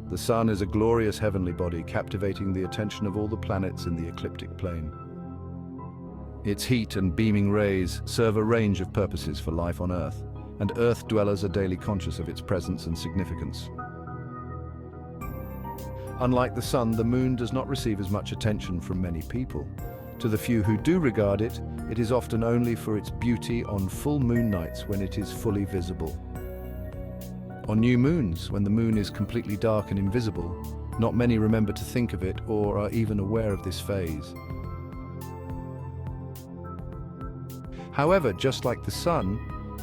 The sun is a glorious heavenly body, captivating the attention of all the planets in the ecliptic plane. Its heat and beaming rays serve a range of purposes for life on Earth, and Earth dwellers are daily conscious of its presence and significance. Unlike the sun, the moon does not receive as much attention from many people. To the few who do regard it, it is often only for its beauty on full moon nights when it is fully visible. On new moons, when the moon is completely dark and invisible, not many remember to think of it or are even aware of this phase. However, just like the sun,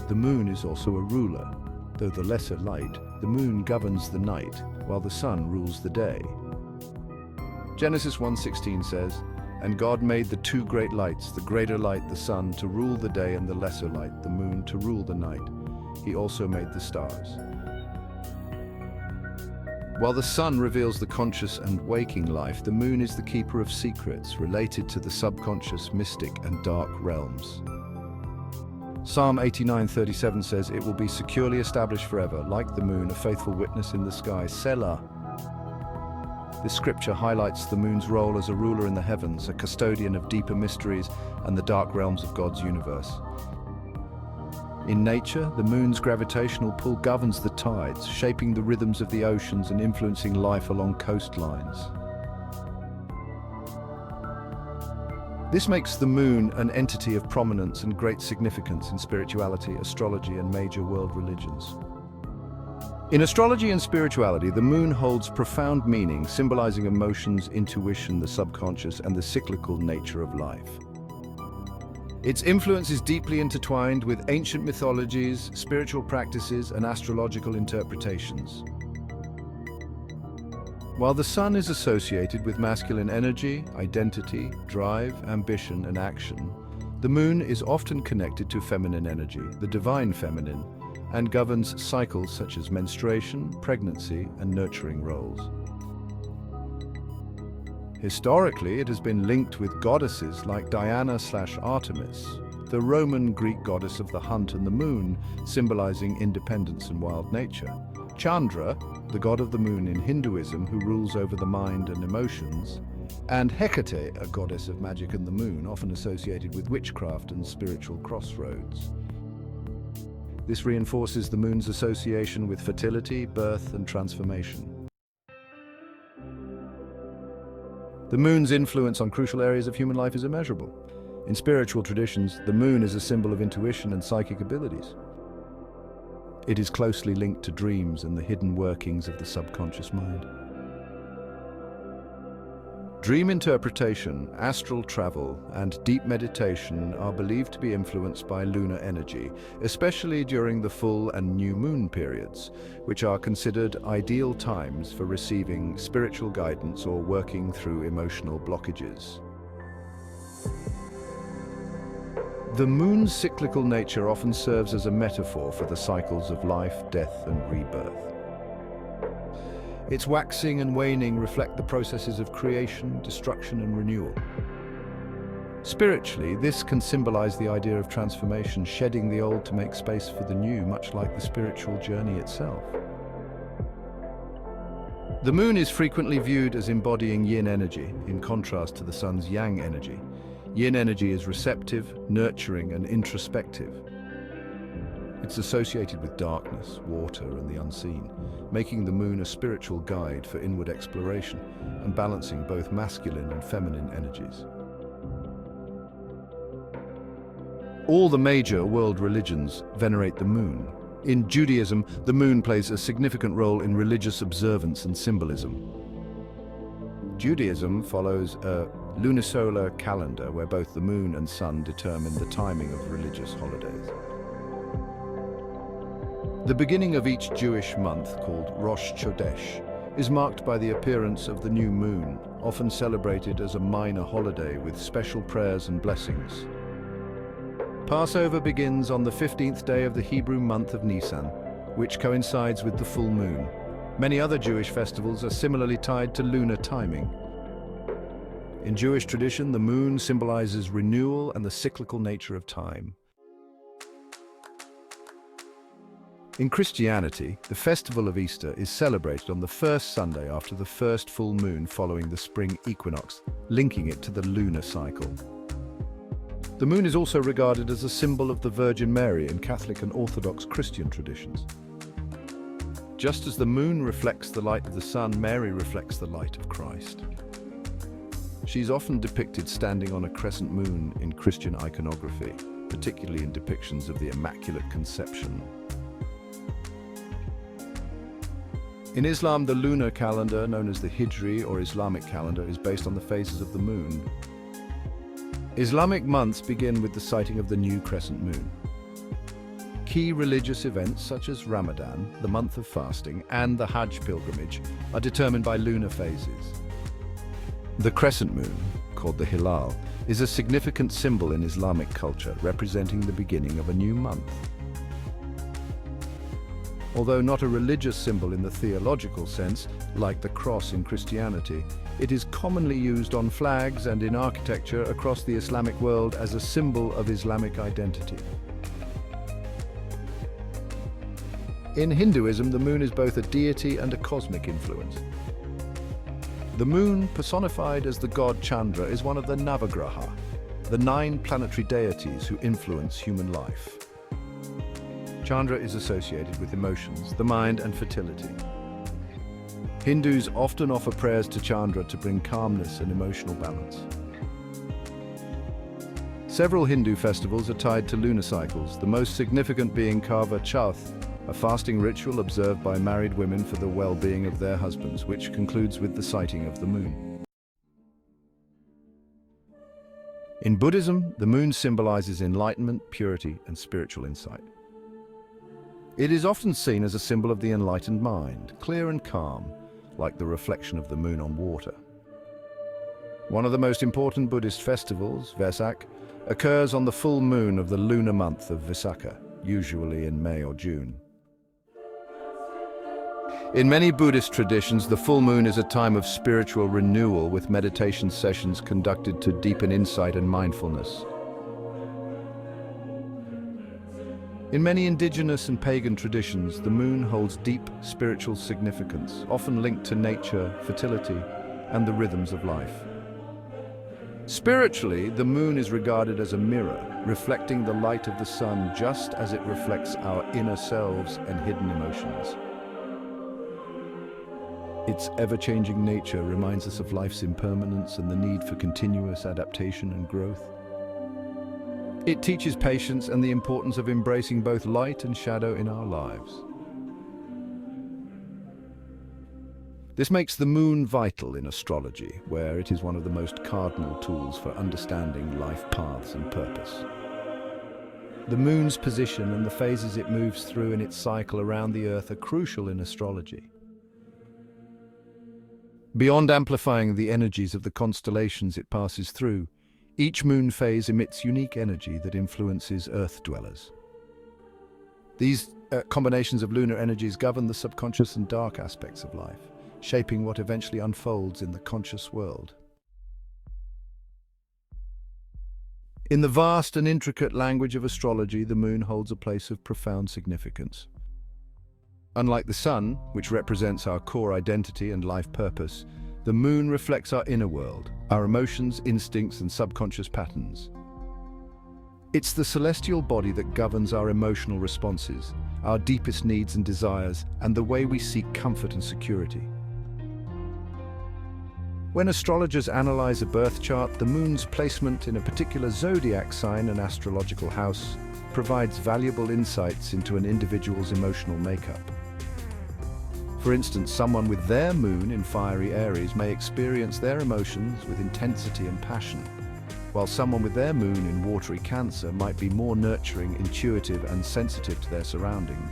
the moon is also a ruler. Though the lesser light, the moon governs the night, while the sun rules the day. Genesis 1:16 says, "And God made the two great lights, the greater light, the sun, to rule the day, and the lesser light, the moon, to rule the night. He also made the stars." While the sun reveals the conscious and waking life, the moon is the keeper of secrets related to the subconscious, mystic, and dark realms. Psalm 89:37 says, "It will be securely established forever, like the moon, a faithful witness in the sky, Selah." This scripture highlights the moon's role as a ruler in the heavens, a custodian of deeper mysteries and the dark realms of God's universe. In nature, the moon's gravitational pull governs the tides, shaping the rhythms of the oceans and influencing life along coastlines. This makes the moon an entity of prominence and great significance in spirituality, astrology, and major world religions. In astrology and spirituality, the moon holds profound meaning, symbolizing emotions, intuition, the subconscious, and the cyclical nature of life. Its influence is deeply intertwined with ancient mythologies, spiritual practices, and astrological interpretations. While the sun is associated with masculine energy, identity, drive, ambition, and action, the moon is often connected to feminine energy, the divine feminine, and governs cycles such as menstruation, pregnancy, and nurturing roles. Historically, it has been linked with goddesses like Diana/Artemis, the Roman Greek goddess of the hunt and the moon, symbolizing independence and wild nature. Chandra, the god of the moon in Hinduism who rules over the mind and emotions, and Hecate, a goddess of magic and the moon, often associated with witchcraft and spiritual crossroads. This reinforces the moon's association with fertility, birth, and transformation. The moon's influence on crucial areas of human life is immeasurable. In spiritual traditions, the moon is a symbol of intuition and psychic abilities. It is closely linked to dreams and the hidden workings of the subconscious mind. Dream interpretation, astral travel, and deep meditation are believed to be influenced by lunar energy, especially during the full and new moon periods, which are considered ideal times for receiving spiritual guidance or working through emotional blockages. The moon's cyclical nature often serves as a metaphor for the cycles of life, death, and rebirth. Its waxing and waning reflect the processes of creation, destruction, and renewal. Spiritually, this can symbolize the idea of transformation, shedding the old to make space for the new, much like the spiritual journey itself. The moon is frequently viewed as embodying yin energy, in contrast to the sun's yang energy. Yin energy is receptive, nurturing, and introspective. It's associated with darkness, water, and the unseen, making the moon a spiritual guide for inward exploration and balancing both masculine and feminine energies. All the major world religions venerate the moon. In Judaism, the moon plays a significant role in religious observance and symbolism. Judaism follows a lunisolar calendar where both the moon and sun determine the timing of religious holidays. The beginning of each Jewish month, called Rosh Chodesh, is marked by the appearance of the new moon, often celebrated as a minor holiday with special prayers and blessings. Passover begins on the 15th day of the Hebrew month of Nisan, which coincides with the full moon. Many other Jewish festivals are similarly tied to lunar timing. In Jewish tradition, the moon symbolizes renewal and the cyclical nature of time. In Christianity, the festival of Easter is celebrated on the first Sunday after the first full moon following the spring equinox, linking it to the lunar cycle. The moon is also regarded as a symbol of the Virgin Mary in Catholic and Orthodox Christian traditions. Just as the moon reflects the light of the sun, Mary reflects the light of Christ. She's often depicted standing on a crescent moon in Christian iconography, particularly in depictions of the Immaculate Conception. In Islam, the lunar calendar, known as the Hijri or Islamic calendar, is based on the phases of the moon. Islamic months begin with the sighting of the new crescent moon. Key religious events such as Ramadan, the month of fasting, and the Hajj pilgrimage are determined by lunar phases. The crescent moon, called the Hilal, is a significant symbol in Islamic culture, representing the beginning of a new month. Although not a religious symbol in the theological sense, like the cross in Christianity, it is commonly used on flags and in architecture across the Islamic world as a symbol of Islamic identity. In Hinduism, the moon is both a deity and a cosmic influence. The moon, personified as the god Chandra, is one of the Navagraha, the 9 planetary deities who influence human life. Chandra is associated with emotions, the mind, and fertility. Hindus often offer prayers to Chandra to bring calmness and emotional balance. Several Hindu festivals are tied to lunar cycles, the most significant being Karva Chauth, a fasting ritual observed by married women for the well-being of their husbands, which concludes with the sighting of the moon. In Buddhism, the moon symbolizes enlightenment, purity, and spiritual insight. It is often seen as a symbol of the enlightened mind, clear and calm, like the reflection of the moon on water. One of the most important Buddhist festivals, Vesak, occurs on the full moon of the lunar month of Visakha, usually in May or June. In many Buddhist traditions, the full moon is a time of spiritual renewal, with meditation sessions conducted to deepen insight and mindfulness. In many indigenous and pagan traditions, the moon holds deep spiritual significance, often linked to nature, fertility, and the rhythms of life. Spiritually, the moon is regarded as a mirror, reflecting the light of the sun just as it reflects our inner selves and hidden emotions. Its ever-changing nature reminds us of life's impermanence and the need for continuous adaptation and growth. It teaches patience and the importance of embracing both light and shadow in our lives. This makes the moon vital in astrology, where it is one of the most cardinal tools for understanding life paths and purpose. The moon's position and the phases it moves through in its cycle around the Earth are crucial in astrology. Beyond amplifying the energies of the constellations it passes through, each moon phase emits unique energy that influences Earth dwellers. These combinations of lunar energies govern the subconscious and dark aspects of life, shaping what eventually unfolds in the conscious world. In the vast and intricate language of astrology, the moon holds a place of profound significance. Unlike the sun, which represents our core identity and life purpose, the moon reflects our inner world, our emotions, instincts, and subconscious patterns. It's the celestial body that governs our emotional responses, our deepest needs and desires, and the way we seek comfort and security. When astrologers analyze a birth chart, the moon's placement in a particular zodiac sign and astrological house provides valuable insights into an individual's emotional makeup. For instance, someone with their moon in fiery Aries may experience their emotions with intensity and passion, while someone with their moon in watery Cancer might be more nurturing, intuitive, and sensitive to their surroundings.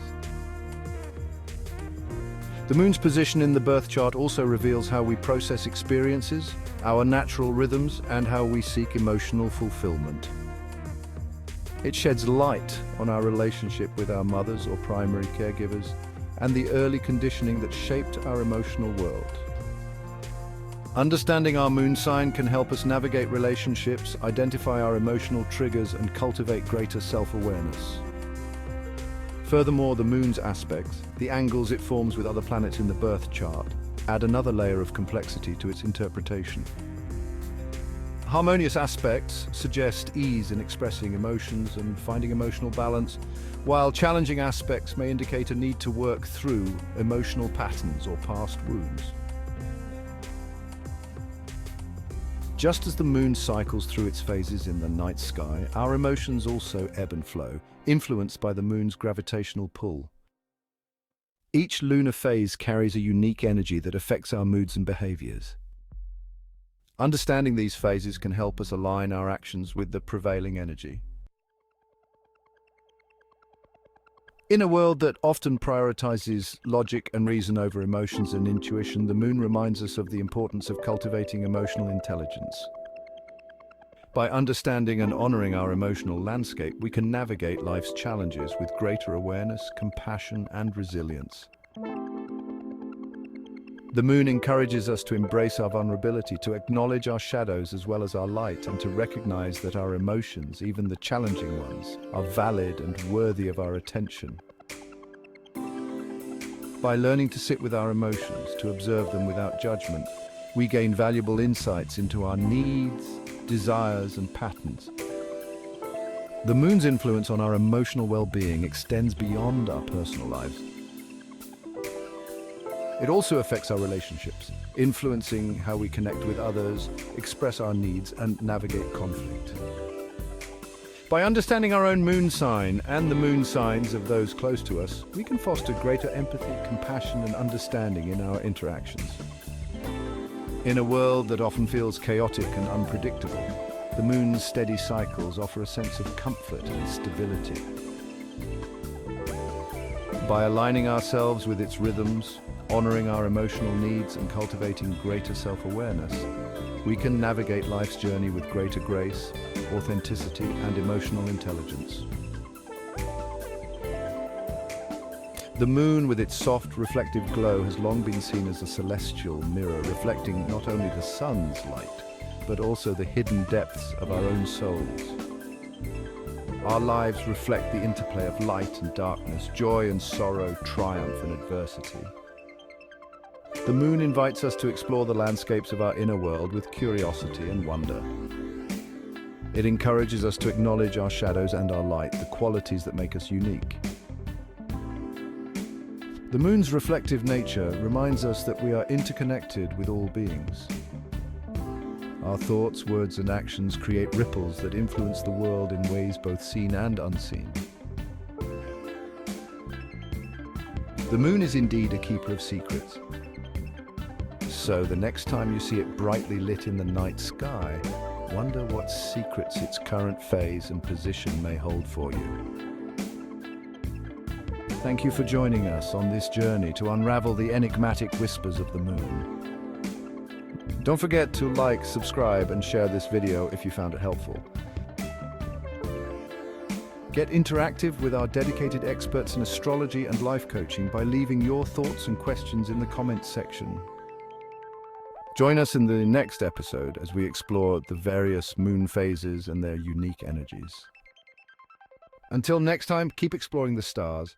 The moon's position in the birth chart also reveals how we process experiences, our natural rhythms, and how we seek emotional fulfillment. It sheds light on our relationship with our mothers or primary caregivers, and the early conditioning that shaped our emotional world. Understanding our moon sign can help us navigate relationships, identify our emotional triggers, and cultivate greater self-awareness. Furthermore, the moon's aspects, the angles it forms with other planets in the birth chart, add another layer of complexity to its interpretation. Harmonious aspects suggest ease in expressing emotions and finding emotional balance, while challenging aspects may indicate a need to work through emotional patterns or past wounds. Just as the moon cycles through its phases in the night sky, our emotions also ebb and flow, influenced by the moon's gravitational pull. Each lunar phase carries a unique energy that affects our moods and behaviors. Understanding these phases can help us align our actions with the prevailing energy. In a world that often prioritizes logic and reason over emotions and intuition, the moon reminds us of the importance of cultivating emotional intelligence. By understanding and honoring our emotional landscape, we can navigate life's challenges with greater awareness, compassion, and resilience. The moon encourages us to embrace our vulnerability, to acknowledge our shadows as well as our light, and to recognize that our emotions, even the challenging ones, are valid and worthy of our attention. By learning to sit with our emotions, to observe them without judgment, we gain valuable insights into our needs, desires, and patterns. The moon's influence on our emotional well-being extends beyond our personal lives. It also affects our relationships, influencing how we connect with others, express our needs, and navigate conflict. By understanding our own moon sign and the moon signs of those close to us, we can foster greater empathy, compassion, and understanding in our interactions. In a world that often feels chaotic and unpredictable, the moon's steady cycles offer a sense of comfort and stability. By aligning ourselves with its rhythms, honoring our emotional needs, and cultivating greater self-awareness, we can navigate life's journey with greater grace, authenticity, and emotional intelligence. The moon, with its soft, reflective glow, has long been seen as a celestial mirror, reflecting not only the sun's light, but also the hidden depths of our own souls. Our lives reflect the interplay of light and darkness, joy and sorrow, triumph and adversity. The moon invites us to explore the landscapes of our inner world with curiosity and wonder. It encourages us to acknowledge our shadows and our light, the qualities that make us unique. The moon's reflective nature reminds us that we are interconnected with all beings. Our thoughts, words, and actions create ripples that influence the world in ways both seen and unseen. The moon is indeed a keeper of secrets. So the next time you see it brightly lit in the night sky, wonder what secrets its current phase and position may hold for you. Thank you for joining us on this journey to unravel the enigmatic whispers of the moon. Don't forget to like, subscribe, and share this video if you found it helpful. Get interactive with our dedicated experts in astrology and life coaching by leaving your thoughts and questions in the comments section. Join us in the next episode as we explore the various moon phases and their unique energies. Until next time, keep exploring the stars,